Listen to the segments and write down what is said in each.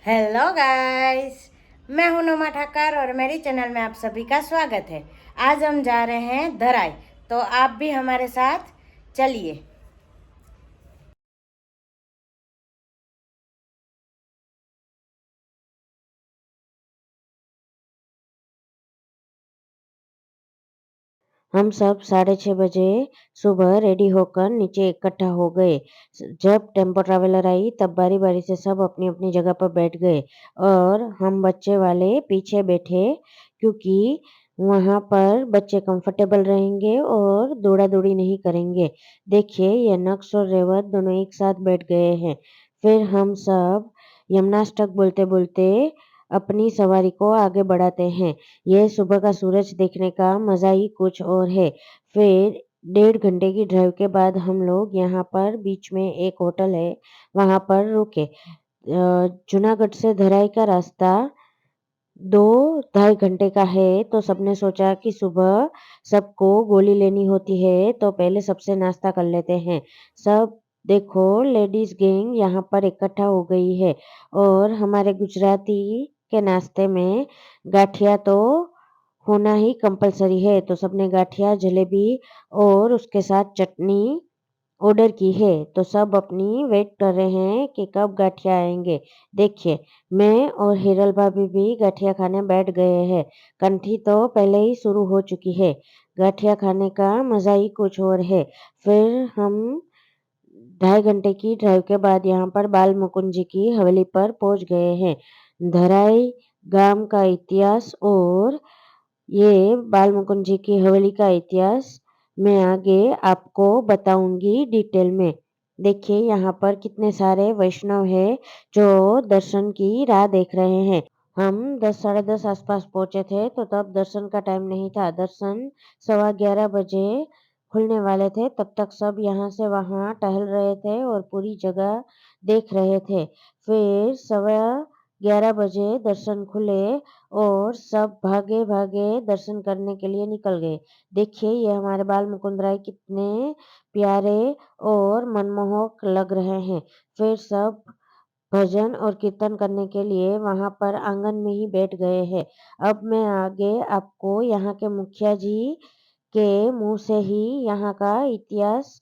Hello guys, मैं हूं नुमा ठाकर और मेरी चैनल में आप सभी का स्वागत है। आज हम जा रहे हैं धराई, तो आप भी हमारे साथ चलिए। हम सब 6:30 बजे सुबह रेडी होकर नीचे इकट्ठा हो गए। जब टेम्पो ट्रैवलर आई तब बारी-बारी से सब अपनी-अपनी जगह पर बैठ गए और हम बच्चे वाले पीछे बैठे क्योंकि वहाँ पर बच्चे कंफर्टेबल रहेंगे और दौड़ा-दौड़ी नहीं करेंगे। देखिए ये नक्श और रेवत दोनों एक साथ बैठ गए हैं। फिर हम सब यमनाष्टक बोलते-बोलते अपनी सवारी को आगे बढ़ाते हैं। ये सुबह का सूरज देखने का मज़ा ही कुछ और है। फिर 1.5 घंटे की ड्राइव के बाद हम लोग यहाँ पर बीच में एक होटल है, वहाँ पर रुके। जूनागढ़ से धराई का रास्ता 2 ढाई घंटे का है, तो सबने सोचा कि सुबह सबको गोली लेनी होती है, तो पहले सबसे नाश्ता कर लेते हैं। सब देखो लेडीज़ गैंग यहाँ पर इकट्ठा हो गई है और हमारे गुजराती के नाश्ते में गाठिया तो होना ही कंपल्सरी है, तो सबने गाठिया, जलेबी और उसके साथ चटनी ऑर्डर की है। तो सब अपनी वेट कर रहे हैं कि कब गाठिया आएँगे। देखिए, मैं और हिरल भाभी भी गाठिया खाने बैठ गए हैं। कंठी तो पहले ही शुरू हो चुकी है। गाठिया खाने का मज़ा ही कुछ और है। फिर हम 2.5 घंटे की ड्राइव के बाद यहाँ पर बाल मुकुंद जी की हवेली पर पहुँच गए हैं। धराई गाँव का इतिहास और ये बाल मुकुंद जी की हवेली का इतिहास मैं आगे आपको बताऊंगी डिटेल में। देखिए यहाँ पर कितने सारे वैष्णव हैं जो दर्शन की राह देख रहे हैं। हम 10 साढ़े 10 आसपास पहुंचे थे, तो तब दर्शन का टाइम नहीं था। दर्शन 11:15 बजे खुलने वाले थे। तब तक सब यहाँ से वहाँ टहल रहे थे और पूरी जगह देख रहे थे। फिर 11:15 बजे दर्शन खुले और सब भागे-भागे दर्शन करने के लिए निकल गए। देखिए ये हमारे बाल मुकुंद राय कितने प्यारे और मनमोहक लग रहे हैं। फिर सब भजन और कीर्तन करने के लिए वहाँ पर आंगन में ही बैठ गए हैं। अब मैं आगे आपको यहाँ के मुखिया जी के मुँह से ही यहाँ का इतिहास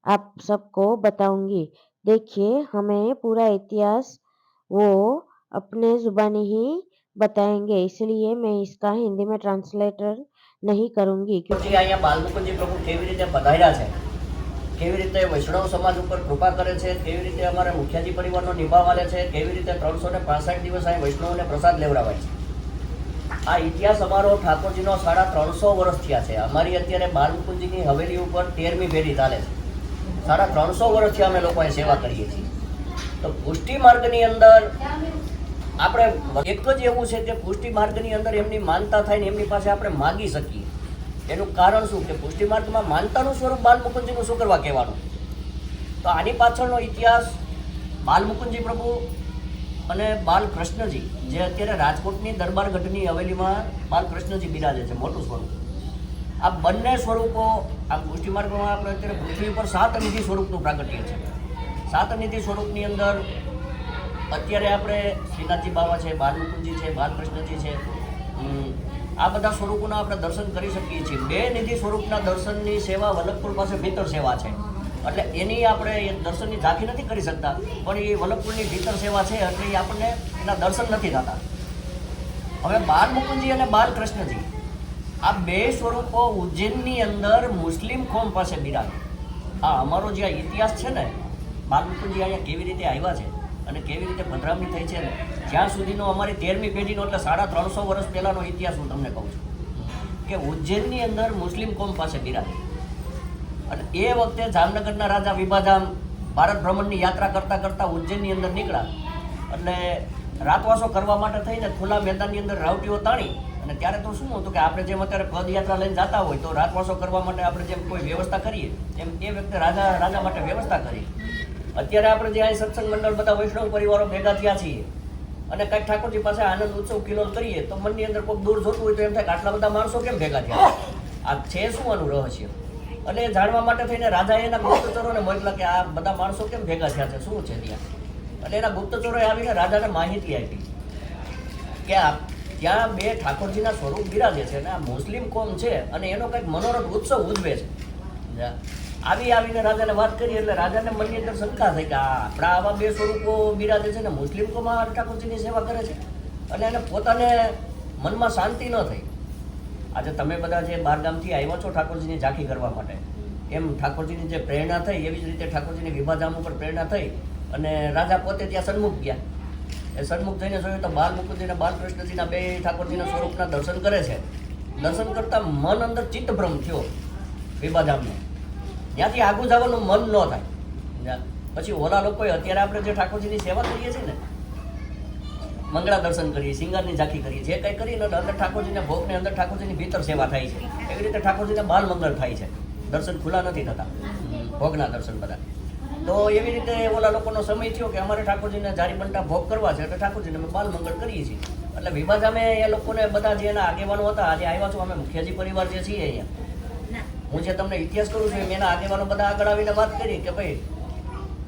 आप सबको बताऊँगी। देखिए हमें पूरा इतिहास वो अपने ज़ुबानी ही बताएँगे, इसलिए मैं इसका हिंदी में ट्रांसलेटर नहीं करूँगी જે क्योंकि અહીંયા બાલમુકુંદજી પ્રભુ કેવી રીતે પધાર્યા છે, કેવી રીતે વૈષ્ણવ સમાજ ઉપર કૃપા કરે છે, કેવી રીતે અમારા મુખિયાજી પરિવારનો નિભાવાલે છે, કેવી રીતે 365 દિવસ અહીં વૈષ્ણવોને પ્રસાદ લેવડાવાય છે. આ ઇતિહાસ અમારો ઠાકોરજીનો 350 વર્ષ થયા છે. અમારી અત્યારે બાલમુકુંદજીની હવેલી ઉપર 13મી પેઢી ચાલે છે. 350 વર્ષથી અમે લોકો અહીં સેવા કરીએ છીએ. તો પુષ્ટિ માર્ગની અંદર આપણે એક જ એવું છે કે પુષ્ટિ માર્ગની અંદર એમની માનતા થાય ને એમની પાસે આપણે માગી શકીએ. એનું કારણ શું કે પુષ્ટિ માર્ગમાં માનતાનું સ્વરૂપ બાલમુકુંદજીનું શું કરવા કહેવાનું. તો આની પાછળનો ઇતિહાસ બાલમુકુંદજી પ્રભુ અને બાલકૃષ્ણજી જે અત્યારે રાજકોટની દરબારગઢની હવેલીમાં બાલકૃષ્ણજી બિરાજે છે, મોટું સ્વરૂપ. આ બંને સ્વરૂપો આ પુષ્ટિ માર્ગમાં આપણે અત્યારે પૃથ્વી પર 7 નિધિ સ્વરૂપનું પ્રાગટ્ય છે. 7 નિધિ સ્વરૂપની અંદર અત્યારે આપણે શ્રીનાથજી બાવા છે, બાલમુકુંદજી છે, બાલકૃષ્ણજી છે, આ બધા સ્વરૂપોના આપણે દર્શન કરી શકીએ છીએ. 2 નિધિ સ્વરૂપના દર્શનની સેવા વલ્લભપુર પાસે ભીતર સેવા છે, એટલે એની આપણે દર્શનની ઝાંખી નથી કરી શકતા, પણ એ વલ્લભપુરની ભીતર સેવા છે એટલે એ આપણને એના દર્શન નથી થતા. હવે બાલમુકુંદજી અને બાલકૃષ્ણજી આ 2 સ્વરૂપો ઉજ્જૈનની અંદર મુસ્લિમ કોમ પાસે બિરાજે. આ અમારો જે ઇતિહાસ છે ને, બાલમુકુંદજી અહીંયા કેવી રીતે આવ્યા છે અને કેવી રીતે પધરામણી થઈ છે ને, જ્યાં સુધીનો અમારી 13મી પેઢીનો એટલે 350 વર્ષ પહેલાંનો ઇતિહાસ હું તમને કહું છું કે ઉજ્જૈનની અંદર મુસ્લિમ કોમ પાસે બિરાજે. અને એ વખતે જામનગરના રાજા વિભાજામ ભારત ભ્રમણની યાત્રા કરતાં કરતાં ઉજ્જૈનની અંદર નીકળ્યા, એટલે રાતવાસો કરવા માટે થઈને ખુલ્લા મેદાનની અંદર રાવટીઓ તાણી. અને ત્યારે તો શું હતું કે આપણે જેમ અત્યારે પદયાત્રા લઈને જતા હોય તો રાતવાસો કરવા માટે આપણે જેમ કોઈ વ્યવસ્થા કરીએ એમ એ વખતે રાજા માટે વ્યવસ્થા કરી. અત્યારે આપણે જે અહીં સત્સંગ મંડળ બધા વૈષ્ણવ પરિવારો ભેગા થયા છીએ અને કંઈક ઠાકોરજી પાસે આનંદ ઉત્સવ કિલોલ કરીએ તો મનની અંદર કોઈ દૂર જોતું હોય તો એમ થાય કે આટલા બધા માણસો કેમ ભેગા થયા, આ છે શું આનું રહસ્ય. એટલે જાણવા માટે થઈને રાજાએ એના ગુપ્તચરોને મોકલા કે આ બધા માણસો કેમ ભેગા થયા છે, શું છે ત્યાં. એટલે એના ગુપ્તચરોએ આવીને રાજાને માહિતી આપી કે ત્યાં બે ઠાકોરજીના સ્વરૂપ બિરાજે છે અને આ મુસ્લિમ કોમ છે અને એનો કંઈક મનોરથ ઉત્સવ ઉજવે છે. આવીને રાજાને વાત કરી એટલે રાજાને મનની અંદર શંકા થઈ કે આપણા આવા બે સ્વરૂપો બિરાજે છે ને મુસ્લિમ કોમ આ ઠાકોરજીની સેવા કરે છે, અને એને પોતાને મનમાં શાંતિ ન થઈ. આજે તમે બધા જે બહારગામથી આવ્યા છો ઠાકોરજીની ઝાંખી કરવા માટે, એમ ઠાકોરજીની જે પ્રેરણા થઈ એવી જ રીતે ઠાકોરજીની વિભાજામ ઉપર પ્રેરણા થઈ અને રાજા પોતે ત્યાં સન્મુખ ગયા. એ સન્મુખ જઈને જોયું તો બાલમુકુંદ અને બાલકૃષ્ણજીના બે ઠાકોરજીના સ્વરૂપના દર્શન કરે છે. દર્શન કરતા મન અંદર ચિત્તભ્રમ થયો વિભાજામને, ત્યાંથી આગું જવાનું મન ન થાય. પછી ઓલા લોકોએ અત્યારે આપણે જે ઠાકોરજીની સેવા કરીએ છીએ ને, મંગળા દર્શન કરીએ, સિંગારની ઝાંખી કરીએ, જે કંઈ કરીએ ને અંદર ઠાકોરજીના ભોગને અંદર ઠાકોરજીની ભીતર સેવા થાય છે. એવી રીતે ઠાકોરજીના બાલ મંગળ થાય છે, દર્શન ખુલ્લા નથી થતા, ભોગના દર્શન બધા. તો એવી રીતે ઓલા લોકોનો સમય થયો કે અમારે ઠાકોરજીને જારી બંટા ભોગ કરવા છે, એટલે ઠાકોરજીને અમે બાલ મંગળ કરીએ છીએ. એટલે વિભાજામે એ લોકોને બધા જે એના આગેવાનો હતા, આજે આવ્યા છો અમે મુખિયાજી પરિવાર જે છીએ અહીંયા, હું જે તમને ઇતિહાસ કરું છું એના આગેવાનો બધા આગળ આવીને વાત કરી કે ભાઈ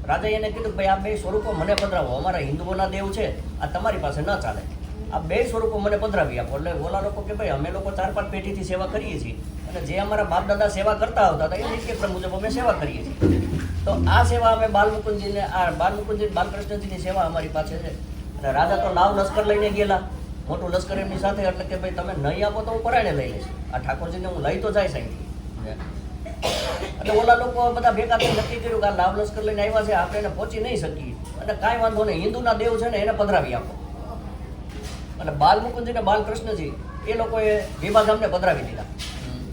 રાજાએ એને કીધું ભાઈ આ બે સ્વરૂપો મને પધરાવો, અમારા હિન્દુઓના દેવ છે, આ તમારી પાસે ન ચાલે, આ બે સ્વરૂપો મને પધરાવી આપો. એટલે ઓલા લોકો કે ભાઈ અમે લોકો 4-5 પેઢીથી સેવા કરીએ છીએ અને જે અમારા બાપ દાદા સેવા કરતા આવતા હતા એ રીતે મુજબ અમે સેવા કરીએ છીએ. તો આ સેવા અમે બાલમુકુંદજીને બાલકૃષ્ણજીની સેવા અમારી પાસે છે. અને રાજા તો લાવ લશ્કર લઈને ગયેલા, મોટું લશ્કર એમની સાથે, એટલે કે ભાઈ તમે નહીં આપો તો હું પરાયણે લઈ લઈશ, આ ઠાકોરજીને હું લઈ તો જાય સાઈડથી. એટલે ઓલા લોકો બધા ભેગા થઈ નક્કી કર્યું કે આ લાવ લશ્કર લઈને આવ્યા છે, આપણે એને પહોંચી નહીં શકીએ, અને કાંઈ વાંધો નહીં, હિન્દુના દેવ છે ને એને પધરાવી આપો. અને બાલમુકુંદજી ને બાલકૃષ્ણજી એ લોકોએ વિભાજામને પધરાવી દીધા,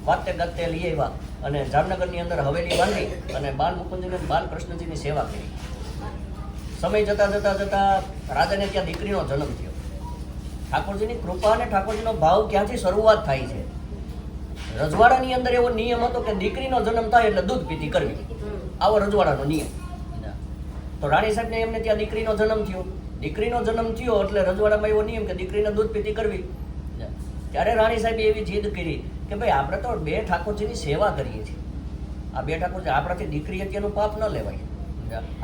વાતે ગાતે લઈ આવ્યા અને જામનગરની અંદર હવેલી બાંધી અને બાલમુકુંદજી ને બાલકૃષ્ણજીની સેવા કરી. સમય જતા રાજાને ત્યાં દીકરીનો જન્મ થયો. ઠાકોરજીની કૃપા અને ઠાકોરજીનો ભાવ ક્યાંથી શરૂઆત થાય છે? રજવાડાની અંદર એવો નિયમ હતો કે દીકરીનો જન્મ થાય એટલે દૂધ પીતી કરવી, આવો રજવાડાનો નિયમ. તો રાણી સાહેબને એમને ત્યાં દીકરીનો જન્મ થયો. દીકરીનો જન્મ થયો એટલે રજવાડામાં એવો નિયમ કે દીકરીને દૂધ પીતી કરવી. ત્યારે રાણી સાહેબે એવી જીદ કરી કે ભાઈ આપણે તો બે ઠાકોરજીની સેવા કરીએ છીએ, આ બે ઠાકોરજી આપણાથી દીકરી હત્યાનું પાપ ન લેવાય.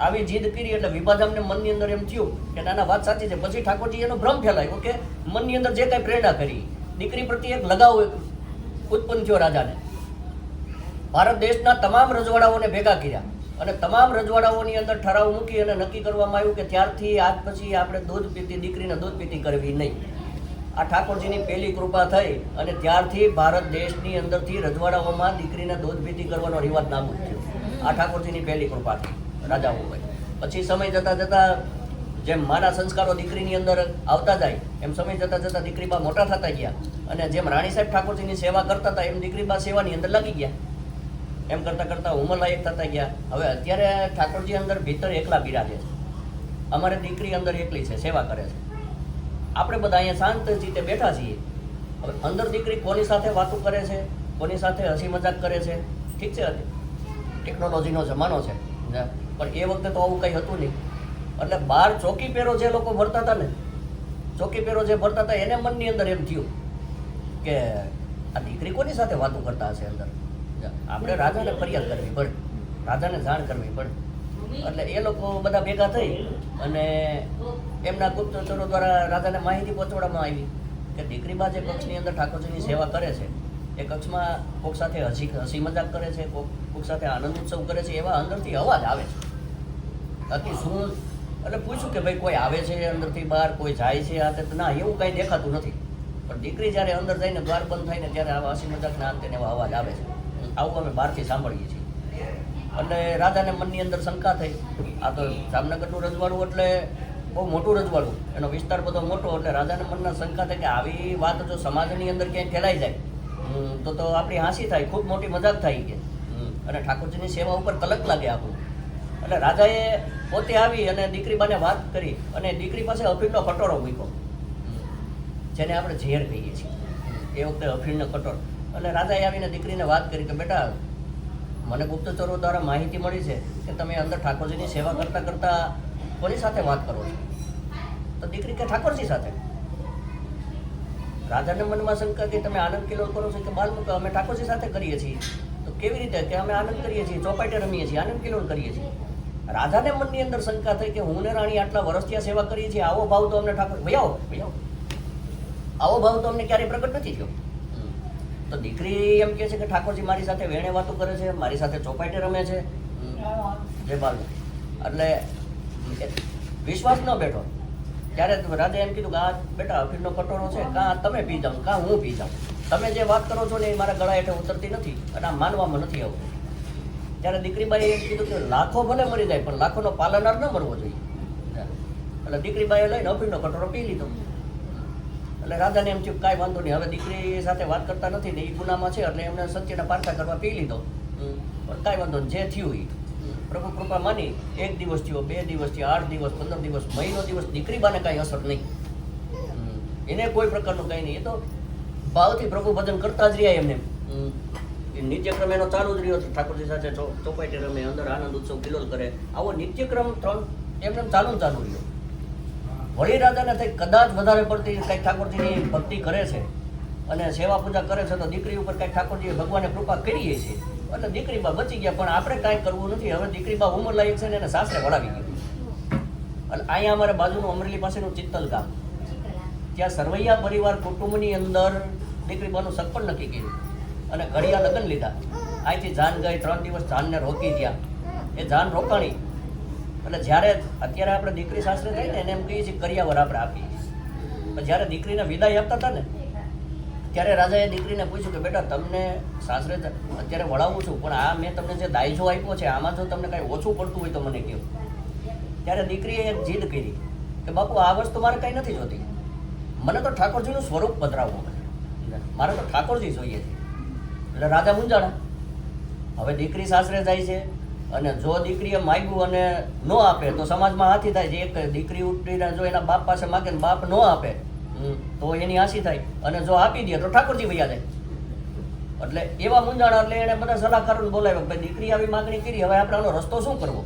આવી જીદ કરી એટલે વિભાજામને મનની અંદર એમ થયું કે નાના વાત સાચી છે. પછી ઠાકોરજી એનો ભ્રમ ફેલાયો કે મનની અંદર જે કાંઈ પ્રેરણા કરી, દીકરી પ્રત્યે એક લગાવ ઉત્પન્ન થયો રાજાને. ભારત દેશના તમામ રજવાડાઓને ભેગા કર્યા અને તમામ રજવાડાઓની અંદર ઠરાવ મૂકી અને નક્કી કરવામાં આવ્યું કે ત્યારથી આજ પછી આપણે દૂધ પીતી દીકરીને દૂધ પીતી કરવી નહીં. આ ઠાકોરજીની પહેલી કૃપા થઈ અને ત્યારથી ભારત દેશની અંદરથી રજવાડાઓમાં દીકરીને દૂધ પીતી કરવાનો રિવાજ નાબૂદ થયો. આ ઠાકોરજીની પહેલી કૃપા થઈ રાજાઓ ઉપર. પછી સમય જતા જેમ માના સંસ્કારો દીકરીની અંદર આવતા જાય એમ સમય જતા દીકરીબા મોટા થતા ગયા અને જેમ રાણી સાહેબ ઠાકોરજીની સેવા કરતા હતા એમ દીકરીબા સેવાની અંદર લાગી ગયા. એમ કરતાં ઉંમરલાયક થતા ગયા. હવે અત્યારે ઠાકોરજી અંદર ભીતર એકલા બિરાજે છે, અમારે દીકરી અંદર એકલી છે, સેવા કરે છે. આપણે બધા અહીંયા શાંત રીતે બેઠા છીએ. હવે અંદર દીકરી કોની સાથે વાતો કરે છે, કોની સાથે હસી મજાક કરે છે, ઠીક છે, ટેકનોલોજીનો જમાનો છે, પણ એ વખતે તો આવું કંઈ હતું નહીં. એટલે બહાર ચોકી પહેરો જે લોકો ભરતા હતા ને, ચોકી પહેરો જે ભરતા હતા એને મનની અંદર એમ થયું કે આ દીકરી કોની સાથે વાતો કરતા હશે અંદર. આપણે રાજાને ફરિયાદ કરવી પડે, રાજાને જાણ કરવી પડે. એટલે એ લોકો બધા ભેગા થઈ અને એમના ગુપ્તચરો દ્વારા રાજાને માહિતી પહોંચાડવામાં આવી કે દીકરીબા જે કક્ષની અંદર ઠાકોરજીની સેવા કરે છે એ કક્ષમાં કોક સાથે હસી મજાક કરે છે, કોક સાથે આનંદ ઉત્સવ કરે છે, એવા અંદરથી અવાજ આવે છે. બાકી શું એટલે પૂછ્યું કે ભાઈ કોઈ આવે છે અંદરથી બહાર, કોઈ જાય છે, આ તે ના એવું કાંઈ દેખાતું નથી. પણ દીકરી જ્યારે અંદર જઈને દ્વાર બંધ થાય ને ત્યારે આવા હસી મજાકના અંતે એવા અવાજ આવે છે. આવું અમે બહારથી સાંભળીએ છીએ. એટલે રાજાને મનની અંદર શંકા થઈ, આ તો જામનગરનું રજવાડું એટલે બહુ મોટું રજવાડું, એનો વિસ્તાર બધો મોટો, એટલે રાજાને મનમાં શંકા થઈ કે આવી વાત જો સમાજની અંદર ક્યાંય ફેલાઈ જાય તો આપણી હાંસી થાય, ખૂબ મોટી મજાક થાય કે અને ઠાકોરજીની સેવા ઉપર કલંક લાગે આપણું. એટલે રાજાએ પોતે આવી અને દીકરીબાને વાત કરી અને દીકરી પાસે અફીણનો કટોરો મૂક્યો, જેને આપણે ઝેર કહીએ છીએ એ વખતે અફીણનો કટોરો. એટલે રાજાએ આવીને દીકરીને વાત કરી કે બેટા મને ગુપ્તચરો દ્વારા માહિતી મળી છે કે તમે અંદર ઠાકોરજીની સેવા કરતા કોની સાથે વાત કરો છો? તો દીકરી કે ઠાકોરજી સાથે. રાજાને મનમાં શંકા કે તમે આનંદ કિલોલ કરો છો કે બાલમુક અમે ઠાકોરજી સાથે કરીએ છીએ. તો કેવી રીતે કે અમે આનંદ કરીએ છીએ, ચોપાટે રમીએ છીએ, આનંદ કિલોલ કરીએ છીએ. રાધાને મનની અંદર શંકા થઈ કે હું ને રાણી આટલા વર્ષથી આ સેવા કરીએ છીએ, આવો ભાવ તો અમને ઠાકોર ભૈયાઓ આવો ભાવ તો અમને ક્યારેય પ્રગટ નથી થયો. તો દીકરી એમ કહે છે કે ઠાકોરજી મારી સાથે વેણે વાતો કરે છે, મારી સાથે ચોપાટે રમે છે. જય બાલ. એટલે વિશ્વાસ ન બેઠો. ત્યારે રાધે એમ કીધું કે આ બેટા અફીણનો કટોરો છે, કાં તમે પી જાઓ કાં હું પી જાઉં, તમે જે વાત કરો છો ને એ મારા ગળા હેઠે ઉતરતી નથી અને આ માનવામાં નથી આવતું. ત્યારે દીકરીબાઈએ એમ કીધું કે લાખો ભલે મરી જાય પણ લાખોનો પાલનાર ન મરવો જોઈએ. એટલે દીકરીબાઈએ લઈને અફીણનો કટોરો પી લીધો. એટલે રાધાને એમ થયું કાંઈ વાંધો નહીં, હવે દીકરી સાથે વાત કરતા નથી ને એ ગુનામાં છે એટલે એમને સત્યના પારખા કરવા પી લીધો. પણ કાંઈ વાંધો નહીં, જે થયું એ પ્રભુ કૃપા માની 1 દિવસ થયો, 2 દિવસ થયો, 8 દિવસ, 15 દિવસ, મહિનો દિવસ, દીકરીબાને કાંઈ અસર નહીં. એને કોઈ પ્રકારનું કંઈ નહીં. એ તો ભાવથી પ્રભુ ભજન કરતા જ રહ્યા એમને. નિત્યક્રમ એનો ચાલુ જ રહ્યો. ઠાકોરજી સાથે ચોપાટી રમે, અંદર આનંદ ઉત્સવ કિલોલ કરે, આવો નિત્યક્રમ 3 એમને ચાલુ રહ્યો. વળી રાજાને થઈ કદાચ વધારે પડતી કંઈક ઠાકોરજીની ભક્તિ કરે છે અને સેવા પૂજા કરે છે તો દીકરી ઉપર કંઈક ઠાકોરજીએ ભગવાને કૃપા કરીએ છીએ એટલે દીકરીબા બચી ગયા. પણ આપણે કાંઈ કરવું નથી. હવે દીકરીબા ઉંમર લાયક છે ને એને સાસરે વળાવી ગયું. એટલે અહીંયા અમારે બાજુનું અમરેલી પાસેનું ચિત્તલ ગામ, ત્યાં સરવૈયા પરિવાર કુટુંબની અંદર દીકરીબાનું સગપણ નક્કી કર્યું અને ઘડિયા લગ્ન લીધા. અહીંથી જાન ગઈ, 3 દિવસ જાનને રોકી ત્યાં. એ જાન રોકાણી એટલે જ્યારે અત્યારે આપણે દીકરી સાસરે થઈ ને એને એમ કહીએ છીએ કરિયાવર આપણે આપીએ. પણ જ્યારે દીકરીને વિદાય આપતા હતા ને ત્યારે રાજાએ દીકરીને પૂછ્યું કે બેટા તમને સાસરે અત્યારે વળાવું છું પણ આ મેં તમને જે દાયજો આપ્યો છે આમાં જો તમને કાંઈ ઓછું પડતું હોય તો મને કહો. ત્યારે દીકરીએ એક જીદ કરી કે બાપુ આ વસ્તુ મારે કાંઈ નથી જોતી, મને તો ઠાકોરજીનું સ્વરૂપ પધરાવવું, મારે તો ઠાકોરજી જોઈએ છે. એટલે રાજા મૂંઝાણા. હવે દીકરી સાસરે જાય છે અને જો દીકરીએ માગ્યું અને ન આપે તો સમાજમાં હાથી થાય છે. એક દીકરી ઉઠીને જો એના બાપ પાસે માગે ને બાપ ન આપે તો એની હાસી થાય અને જો આપી દે તો ઠાકોરજી વૈયા જાય. એટલે એવા મૂંઝાણા. એટલે એને બધા સલાહકારોને બોલાવ્યા, ભાઈ દીકરી આવી માગણી કરી, હવે આપણે આનો રસ્તો શું કરવો?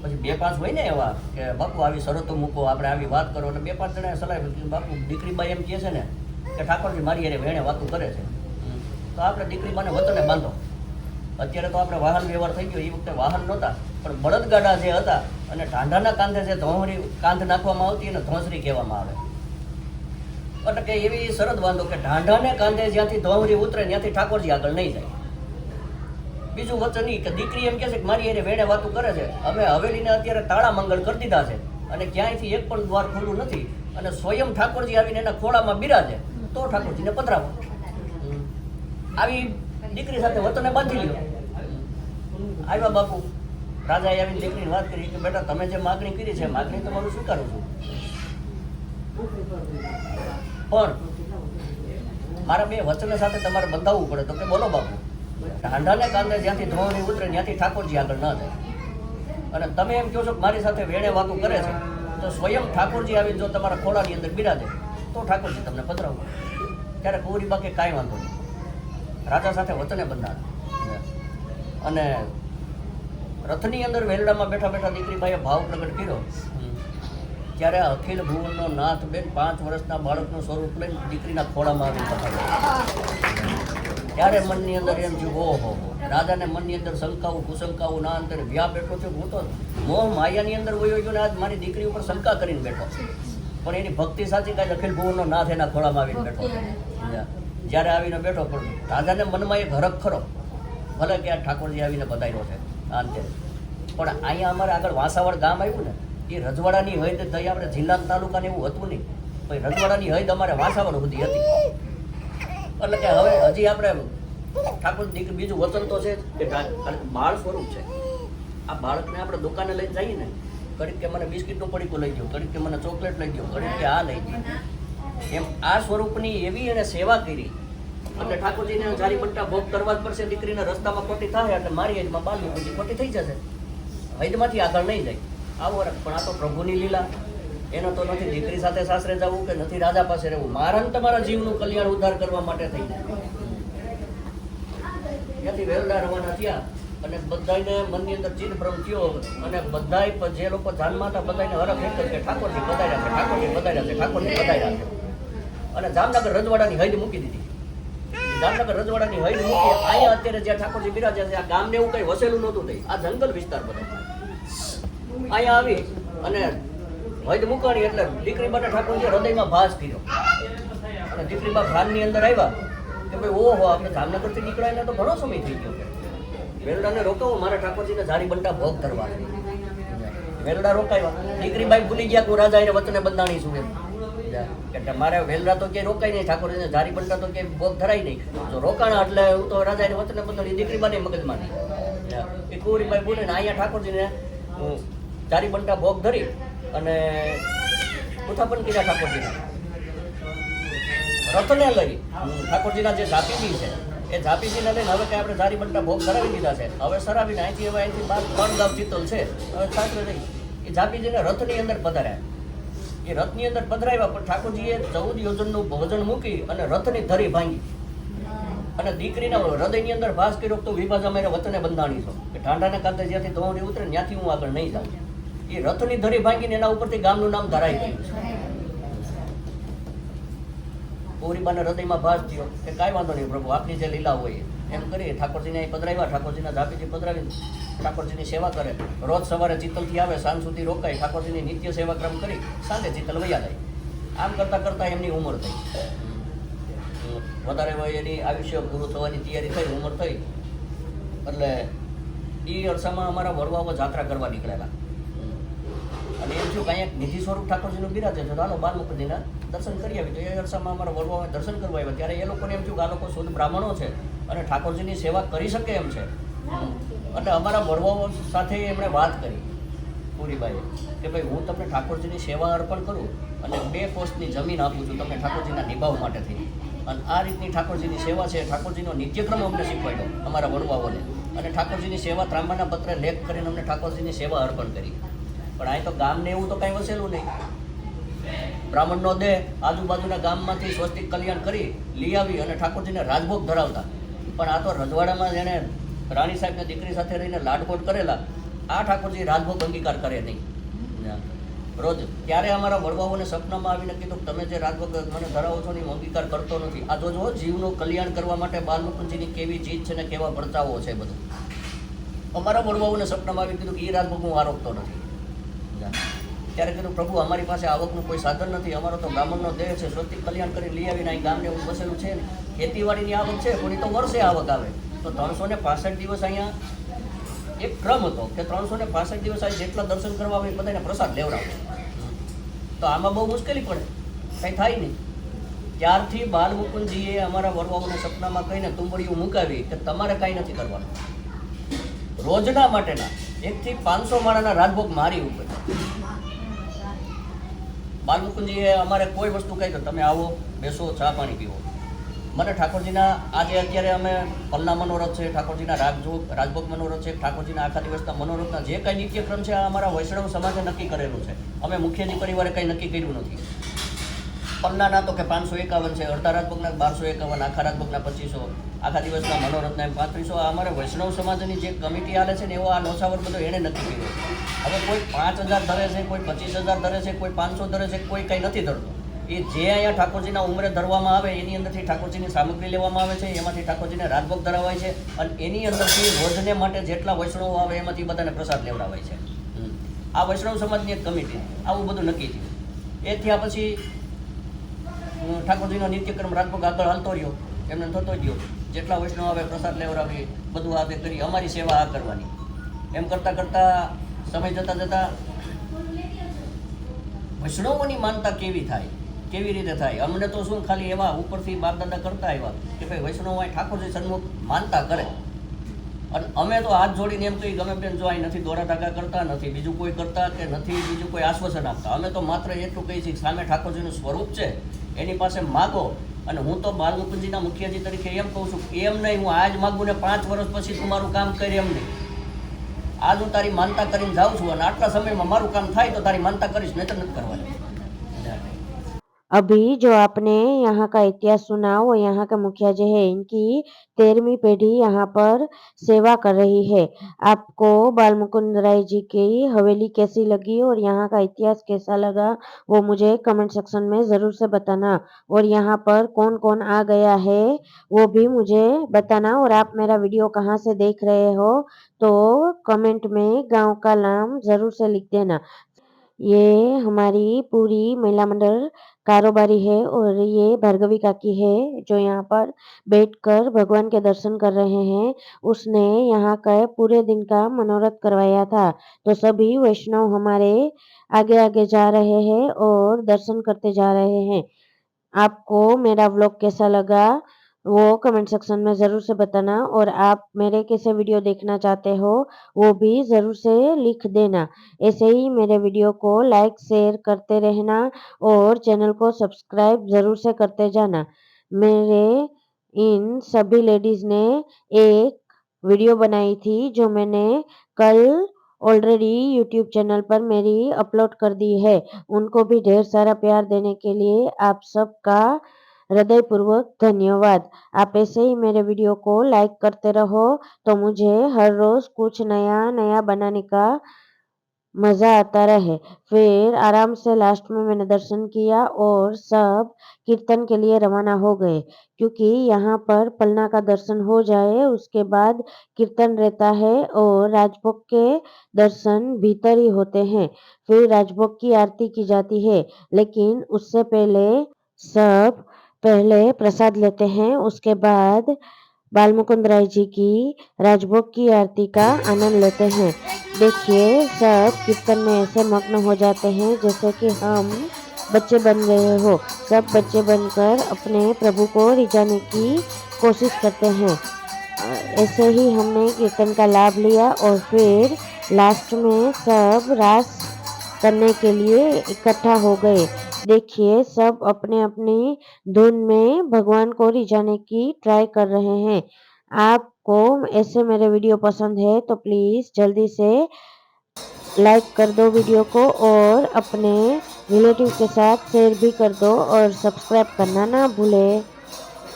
પછી 2-5 હોય ને એવા કે બાપુ આવી શરતો મૂકો, આપણે આવી વાત કરો. એટલે 2-5 જણાએ સલાહ આપી, બાપુ દીકરીબાઈ એમ કહે છે ને કે ઠાકોરજી મારી એને વેણે વાતું કરે છે તો આપણે દીકરીબાને વતને બાંધો. અત્યારે તો આપણે વાહન વ્યવહાર થઈ ગયો, એ વખતે વાહન નહોતા પણ બળદગાડા જે હતા અને ઢાંઢાના કાંધે જે ધોંસરી કાંધ નાખવામાં આવતી એને ધોંસરી કહેવામાં આવે. એટલે કે એવી શરત બાંધો કે ઢાંઢાને કાંધે જ્યાંથી ધોંસરી ઉતરે ત્યાંથી ઠાકોરજી આગળ નહીં જાય. બીજું વચન એ કે દીકરી એમ કહે છે કે મારી એને વેણે વાતું કરે છે, અમે હવેલીને અત્યારે તાળા મંગળ કરી દીધા છે અને ક્યાંયથી એક પણ દ્વાર ખુલ્લું નથી અને સ્વયં ઠાકોરજી આવીને એના ખોળામાં બિરાજે તો ઠાકોરજીને પધરાવો. આવી દીકરી સાથે વતને બાંધી લ્યો. આવ્યા બાપુ, રાજાએ આવીને દીકરીને વાત કરી કે બેટા તમે જે માગણી કરી છે માગણી તમારું સ્વીકારું છું પણ મારા 2 વચન સાથે તમારે બંધાવવું પડે. તો કે બોલો બાપુ. ઢાંઢાને કાંધે જ્યાંથી ધોવાની ઉતરે ત્યાંથી ઠાકોરજી આગળ ન જાય અને તમે એમ કહો છો કે મારી સાથે વેણે વાતું કરે છે તો સ્વયં ઠાકોરજી આવીને જો તમારા ખોળાની અંદર બિરાજે તો ઠાકોરજી તમને પધરાવો. ત્યારે કુંવરી બાકી કાંઈ વાંધો નહીં, રાજા સાથે વચને બંધાણા. અને રથની અંદર વેલડામાં બેઠા બેઠા દીકરીબાઈએ ભાવ પ્રગટ કર્યો. ત્યારે અખિલ ભુવનનો નાથ બેન 5 વર્ષના બાળકનું સ્વરૂપ લઈને દીકરીના ખોળામાં આવીને પધાર્યા. ત્યારે મનની અંદર એમ થયું ઓહો, રાજાને મનની અંદર શંકાઓ કુશંકાઓ ના અંતરે વ્યા બેઠો છે. હું તો મોહ માયાની અંદર વયો ગયો ને આજ મારી દીકરી ઉપર શંકા કરીને બેઠો પણ એની ભક્તિ સાચી કાંઈ અખિલ ભુવનનો નાથ એના ખોળામાં આવીને બેઠો. જ્યારે આવીને બેઠો પણ રાજાને મનમાં એક હરખ ખરો, ભલે કે આ ઠાકોરજી આવીને બધાયરો છે અંતે. પણ અહીંયા અમારે આગળ વાંસાવડ ગામ આવ્યું ને એ રજવાડાની હૈદ થઈ, આપણે જિલ્લા તાલુકાને એવું હતું નહીં, ભાઈ રજવાડાની હૈદ અમારે વાંસાવડ સુધી હતી. એટલે કે હવે હજી આપણે ઠાકોર દીકરી બીજું વચન તો છે કે બાળ સ્વરૂપ છે. આ બાળકને આપણે દુકાને લઈને જઈએ ને, ઘડીક કે મને બિસ્કિટનું પડીકું લઈ દો, ઘડીક કે મને ચોકલેટ લઈ દો, ઘડીક કે આ લઈ દો, એમ આ સ્વરૂપની એવી એને સેવા કરી. એટલે ઠાકોરજીને જારી પટ્ટા ભોગ કરવા જ પડશે. દીકરીને રસ્તામાં ખોટી થાય એટલે મારી હૈદમાં બાલવી બધી ખોટી થઈ જશે, હૈદમાંથી આગળ નહીં જાય. આવો પણ આ તો પ્રભુની લીલા. એનો તો નથી દીકરી સાથે સાસરે જવું કે નથી રાજા પાસે રહેવું, મારા ને તમારા જીવનું કલ્યાણ ઉદ્ધાર કરવા માટે થઈ જાય. ત્યાંથી વેલડા રવાના થયા અને બધાને મનની અંદર ચિત્ત ભ્રમ થયો અને બધા જે લોકો જાનમાં હતા બધાને હરખ એક જ કે ઠાકોરજી બધાર્યા છે, ઠાકોરજી બધાર્યા છે, ઠાકોરજી બધાર્યા છે. અને જામનગર રજવાડાની હૈદ મૂકી દીધી. જામનગર રજવાડાની હૈદ મૂકી અહીંયા અત્યારે જ્યાં ઠાકોરજી બિરાજ્યા છે આ ગામને એવું કઈ વસેલું નહોતું થઈ, આ જંગલ વિસ્તાર બધો. અહીંયા આવી અને વૈદ મૂકવાની એટલે દીકરી માટે ઠાકોરજી હૃદયમાં ભાસ કર્યો અને દીકરીમાં ભાનની અંદર આવ્યા કે ભાઈ ઓહો આપણે જામનગરથી નીકળાય તો ઘણો સમય થઈ ગયો. વેલડાને રોકાવો મારા ઠાકોરજીને જારી બંટા ભોગ કરવા. વેલડા રોકાયા, દીકરી બાઈ ભૂલી ગયા કે હું રાજા એને વચને બંધાણી છું એમ. એટલે મારે વેલડા તો ક્યાંય રોકાય નહીં, ઠાકોરજીને જારી બંટા તો ક્યાંય ભોગ ધરાય નહીં. જો રોકાણા એટલે હું તો રાજા એને વચને બંધાણી, દીકરી બાને મગજમાં નહીં. એ કુંવરીબાઈ બોલે ને અહીંયા ઠાકોરજીને જારી બંટા ભોગ ધરી અને ઉથાપન કર્યા ઠાકોરજીને. રથને લઈ ઠાકોરજીના જે ઝાપીજી છે એ ઝાપીજીને લઈને હવે કે આપણે જારી બંટા ભોગ ધરાવી દીધા છે, હવે સરાવીને અહીંથી હવે અહીંથી 3 ગામ ચિત્તલ છે, હવે સાસરે રહી. એ ઝાપીજીને રથની અંદર પધરાયા. એ રથની અંદર પધરાવ્યા પણ ઠાકોરજીએ 14 યોજનનું ભોજન મૂકી અને રથની ધરી ભાંગી અને દીકરીના હૃદયની અંદર ભાસ કર્યો તો વિભાજા મારે વતને બંધાણી છો કે ઠાંડાને કાંતે જ્યાંથી દોડી ઉતરે ત્યાંથી હું આગળ નહીં જાઉં. એ રથની ધરી ભાંગીને એના ઉપરથી ગામનું નામ ધરાઈ ગયું છે. ગૌરીબાના હૃદયમાં ભાસ થયો કે કાંઈ વાંધો નહીં પ્રભુ, આપની જે લીલા હોય એમ કરી ઠાકોરજીને અહીં પધરાવ્યા. ઠાકોરજીના ઝાપીજી પધરાવી ઠાકોરજીની સેવા કરે. રોજ સવારે ચિત્તલથી આવે, સાંજ સુધી રોકાય, ઠાકોરજીની નિત્ય સેવાક્રમ કરી સાંજે ચિત્તલ વયા જાય. આમ કરતાં કરતાં એમની ઉંમર થઈ, વધારે હોય એની આયુષ્ય પૂરું થવાની તૈયારી થઈ, ઉંમર થઈ એટલે એ અરસામાં અમારા વડવાઓ જાત્રા કરવા નીકળેલા અને એમ થયું કાંઈ નિધિ સ્વરૂપ ઠાકોરજીનું બિરાજે છે તો હાલો બાલમુકુંદીના દર્શન કરી આવી. તો એ અરસામાં અમારા વડવાઓએ દર્શન કરવા આવ્યા ત્યારે એ લોકોને એમ થયું કે આ લોકો શુદ્ધ બ્રાહ્મણો છે અને ઠાકોરજીની સેવા કરી શકે એમ છે. એટલે અમારા વડવાઓ સાથે એમણે વાત કરી પૂરીબાઈએ કે ભાઈ હું તમને ઠાકોરજીની સેવા અર્પણ કરું અને 2 કોષની જમીન આપું છું તમને ઠાકોરજીના નિભાવ માટે થઈ. અને આ રીતની ઠાકોરજીની સેવા છે, ઠાકોરજીનો નિત્યક્રમ અમને શીખવાડ્યો અમારા વડવાઓને અને ઠાકોરજીની સેવા ત્રાંબાના પત્રે લેખ કરીને અમને ઠાકોરજીની સેવા અર્પણ કરી. પણ અહીં તો ગામને એવું તો કાંઈ વસેલું નહીં. બ્રાહ્મણનો દેહ આજુબાજુના ગામમાંથી સ્વસ્તિક કલ્યાણ કરી લઈ આવી અને ઠાકોરજીને રાજભોગ ધરાવતા. પણ આ તો રજવાડામાં જેણે રાણી સાહેબની દીકરી સાથે રહીને લાડકોટ કરેલા, આ ઠાકોરજી રાજભોગ અંગીકાર કરે નહીં. રોજ ત્યારે અમારા વડવાઓને સપનામાં આવીને કીધું તમે જે રાજભોગ મને ધરાવો છો ને હું અંગીકાર કરતો નથી. આ જોજો જીવનું કલ્યાણ કરવા માટે બાલમુકુંદજીની કેવી ચીજ છે ને કેવા પરચાવો છે બધું. અમારા વડવાઓને સપનામાં આવી કીધું કે એ રાજભોગ હું આરોપતો નથી. ત્યારે કીધું પ્રભુ અમારી પાસે આવકનું કોઈ સાધન નથી, અમારો તો બ્રાહ્મણનો દેહ છે, સ્વસ્તિક કલ્યાણ કરી લઈ આવીને અહીં ગામને એવું બસેલું છે ને ખેતીવાડીની આવક છે પણ એ તો વર્ષે આવક આવે. તો 365 દિવસ અહીંયા એક ક્રમ હતો કે 365 દિવસ અહીં જેટલા દર્શન કરવા આવે બધાને પ્રસાદ લેવડાવે. તો આમાં બહુ મુશ્કેલી પડે, કંઈ થાય નહીં. ત્યારથી બાલમુકુંદજીએ અમારા વડવાઓને સપનામાં કહીને તુંબડીઓ મુકાવી કે તમારે કાંઈ નથી કરવાનું. રોજના માટેના 1 થી 500 માળાના રાજભોગ મારી ઉપર. બાલમુકુંદજીએ અમારે કોઈ વસ્તુ કહી તો તમે આવો, બેસો, ચા પાણી પીવો. મને ઠાકોરજીના આજે અત્યારે અમે પલના મનોરથ છે, ઠાકોરજીના રાજભોગ મનોરથ છે, ઠાકોરજીના આખા દિવસના મનોરથના જે કંઈ નિત્યક્રમ છે આ અમારા વૈષ્ણવ સમાજે નક્કી કરેલું છે. અમે મુખ્યજી પરિવારે કંઈ નક્કી કર્યું નથી. પલનાના તો કે 551 છે, અડધા રાજભોગના 1251, આખા રાજભોગના 2500, આખા દિવસના મનોરથના 3500. આ અમારે વૈષ્ણવ સમાજની જે કમિટી આલે છે ને એવો આ નોસાવર બધો એણે નક્કી કર્યો. હવે કોઈ 5000 ધરે છે, કોઈ 25000 ધરે છે, કોઈ 500 ધરે છે, કોઈ કંઈ નથી ધરતું. એ જે અહીંયા ઠાકોરજીના ઉંમરે ધરવામાં આવે એની અંદરથી ઠાકોરજીની સામગ્રી લેવામાં આવે છે, એમાંથી ઠાકોરજીને રાજભોગ ધરાવાય છે અને એની અંદરથી રોજને માટે જેટલા વૈષ્ણવો આવે એમાંથી બધાને પ્રસાદ લેવડાવાય છે. આ વૈષ્ણવ સમાજની એક કમિટી આવું બધું નક્કી થયું. એ થયા પછી ઠાકોરજીનો નિત્યક્રમ રાજભોગ આગળ હાલતો રહ્યો, એમને થતો ગયો. જેટલા વૈષ્ણવ આવે પ્રસાદ લેવડાવી બધું આ તે કરી અમારી સેવા આ કરવાની. એમ કરતાં કરતાં સમય જતાં જતાં વૈષ્ણવોની માનતા કેવી થાય, કેવી રીતે થાય. અમને તો શું ખાલી એવા ઉપરથી બાપ દાદા કરતા આવ્યા કે ભાઈ વૈષ્ણવ અહીં ઠાકોરજી સન્મુખ માનતા કરે અને અમે તો હાથ જોડીને એમ કહી ગમે બેન જો અહીં નથી દોરા ધાગા કરતા, નથી બીજું કોઈ કરતા કે નથી બીજું કોઈ આશ્વાસન આપતા. અમે તો માત્ર એટલું કહીએ છીએ સામે ઠાકોરજીનું સ્વરૂપ છે એની પાસે માગો. અને હું તો બાલમુકુંદજીના મુખિયાજી તરીકે એમ કહું છું એમ નહીં હું આજ માગું ને 5 વર્ષ પછી તું મારું કામ કરે એમ નહીં. આજ હું તારી માનતા કરીને જાઉં છું અને આટલા સમયમાં મારું કામ થાય તો તારી માનતા કરીશ, નહીં તો નથી કરવાની. अभी जो आपने यहाँ का इतिहास सुना वो यहाँ के मुखिया जी है, इनकी 13वीं पीढ़ी यहाँ पर सेवा कर रही है। आपको बाल मुकुंद राय जी की हवेली कैसी लगी और यहाँ का इतिहास कैसा लगा वो मुझे कमेंट सेक्शन में ज़रूर से बताना। और यहाँ पर कौन-कौन आ गया है वो भी मुझे बताना। और आप मेरा वीडियो कहाँ से देख रहे हो तो कमेंट में गाँव का नाम ज़रूर से लिख देना। ये हमारी पूरी महिला मंडल कारोबारी है और ये भार्गवी काकी है जो यहाँ पर बैठकर भगवान के दर्शन कर रहे हैं। उसने यहाँ का पूरे दिन का मनोरथ करवाया था। तो सभी वैष्णव हमारे आगे-आगे जा रहे हैं और दर्शन करते जा रहे हैं। आपको मेरा व्लॉग कैसा लगा वो कमेंट सेक्शन में ज़रूर से बताना। और आप मेरे कैसे वीडियो देखना चाहते हो वो भी ज़रूर से लिख देना। ऐसे ही मेरे वीडियो को लाइक शेयर करते रहना और चैनल को सब्सक्राइब ज़रूर से करते जाना। मेरे इन सभी लेडीज़ ने एक वीडियो बनाई थी जो मैंने कल ऑलरेडी यूट्यूब चैनल पर मेरी अपलोड कर दी है। उनको भी ढेर सारा प्यार देने के लिए आप सबका हृदयपूर्वक धन्यवाद। आप ऐसे ही मेरे वीडियो को लाइक करते रहो तो मुझे हर रोज़ कुछ नया-नया बनाने का मज़ा आता रहे। फिर आराम से लास्ट में मैंने दर्शन किया और सब कीर्तन के लिए रवाना हो गए, क्योंकि यहाँ पर पलना का दर्शन हो जाए उसके बाद कीर्तन रहता है और राजभोग के दर्शन भीतर ही होते हैं। फिर राजभोग की आरती की जाती है, लेकिन उससे पहले प्रसाद लेते हैं। उसके बाद बाल मुकुंद राय जी की राजभोग की आरती का आनंद लेते हैं। देखिए सब कीर्तन में ऐसे मग्न हो जाते हैं जैसे कि हम बच्चे बन गए हो। सब बच्चे बनकर अपने प्रभु को रिझाने की कोशिश करते हैं। ऐसे ही हमने कीर्तन का लाभ लिया और फिर लास्ट में सब रास करने के लिए इकट्ठा हो गए। देखिए सब अपने अपनी धुन में भगवान को रिझाने की ट्राई कर रहे हैं। आपको ऐसे मेरे वीडियो पसंद है तो प्लीज़ जल्दी से लाइक कर दो वीडियो को और अपने रिलेटिव के साथ शेयर भी कर दो और सब्सक्राइब करना ना भूले।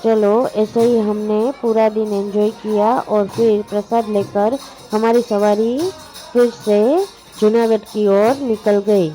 चलो ऐसे ही हमने पूरा दिन एंजॉय किया और फिर प्रसाद लेकर हमारी सवारी फिर से जूनागढ़ की ओर निकल गई।